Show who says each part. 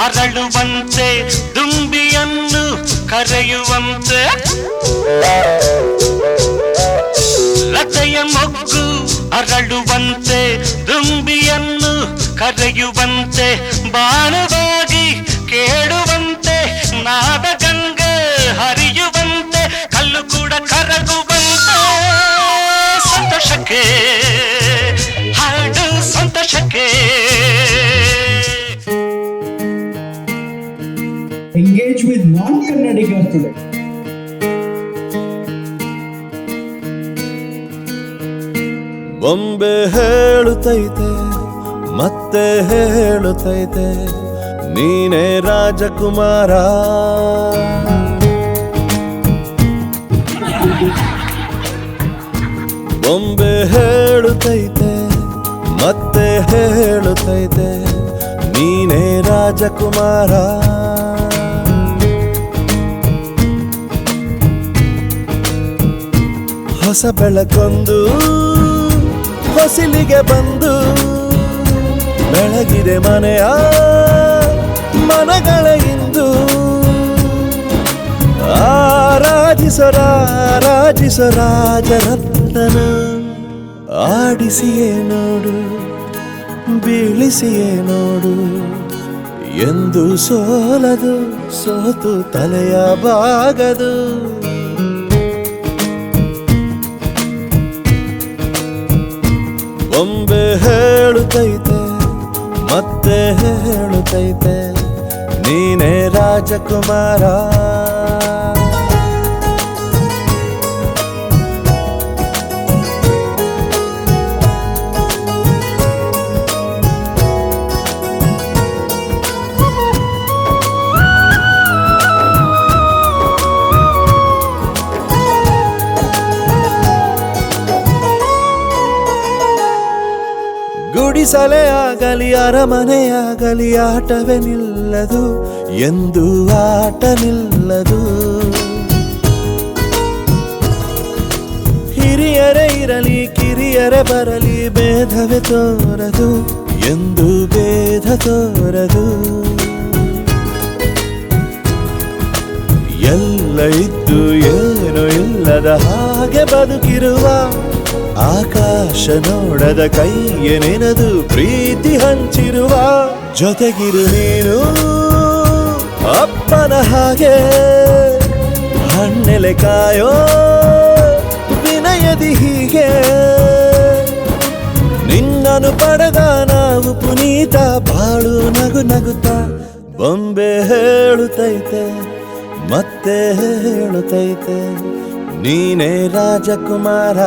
Speaker 1: ಅರಳುವಂತೆ ದುಂಬಿಯನ್ನು ಕರೆಯುವಂತೆ ಲತೆಯ ಮೊಗ್ಗು ಅರಳುವಂತೆ ದುಂಬಿಯನ್ನು ಕರೆಯುವಂತೆ ಬಾಣವಾಗಿ ಕೇಳುವಂತೆ ನಾದ ಗಂಗೆ ಹರಿಯುವಂತೆ ಕಲ್ಲು ಕೂಡ ಕರಗುವಂತೆ ಸಂತೋಷಕ್ಕೆ ಹಾಡು ಸಂತೋಷಕ್ಕೆ
Speaker 2: Engage with non-Kannadigas today.
Speaker 3: ಬೊಂಬೆ ಹೇಳುತ್ತೈತೆ ಮತ್ತೆ ಹೇಳುತ್ತೈತೆ ನೀನೇ ರಾಜಕುಮಾರ. ಬೊಂಬೆ ಹೇಳುತ್ತೈತೆ ಮತ್ತೆ ಹೇಳುತ್ತೈತೆ ನೀನೇ ರಾಜಕುಮಾರ. ಹೊಸ ಬೆಳಕೊಂದು ಹೊಸಿಲಿಗೆ ಬಂದು ಬೆಳಗಿದೆ ಮನೆಯ ಮನಗಳ ಇಂದು. ಆರಾಧಿಸೋ ರಾಜರತ್ನನ ಆಡಿಸಿಯೇ ನೋಡು ಬೀಳಿಸಿಯೇ ನೋಡು ಎಂದು ಸೋಲದು ಸೋತು ತಲೆಯ ಬಾಗದು. ಬೊಂಬೆ ಹೇಳುತ್ತೈತೆ ಮತ್ತೆ ಹೇಳುತ್ತೈತೆ ನೀನೇ ರಾಜಕುಮಾರ. ಗುಡಿಸಲೇ ಆಗಲಿ ಅರಮನೆಯಾಗಲಿ ಆಟವೇ ನಿಲ್ಲದು ಎಂದು ಆಟ ನಿಲ್ಲದು. ಹಿರಿಯರೇ ಇರಲಿ ಕಿರಿಯರೇ ಬರಲಿ ಭೇದವೇ ತೋರದು ಎಂದು ಭೇದ ತೋರದು. ಎಲ್ಲ ಇದ್ದು ಏನು ಇಲ್ಲದ ಹಾಗೆ ಬದುಕಿರುವ, ಆಕಾಶ ನೋಡದ ಕೈಯ ನೆನೆದು ಪ್ರೀತಿ ಹಂಚಿರುವ, ಜೊತೆಗಿರು ನೀನು ಅಪ್ಪನ ಹಾಗೆ, ಹಣ್ಣೆಲೆ ಕಾಯೋ ವಿನಯದಿ ಹೀಗೆ. ನಿನ್ನನು ಪಡೆದ ನಾವು ಪುನೀತ, ಬಾಳು ನಗು ನಗುತ್ತಾ ಬೊಂಬೆ ಹೇಳುತ್ತೈತೆ ಮತ್ತೆ ಹೇಳುತ್ತೈತೆ, ನೀನೇ ರಾಜಕುಮಾರ.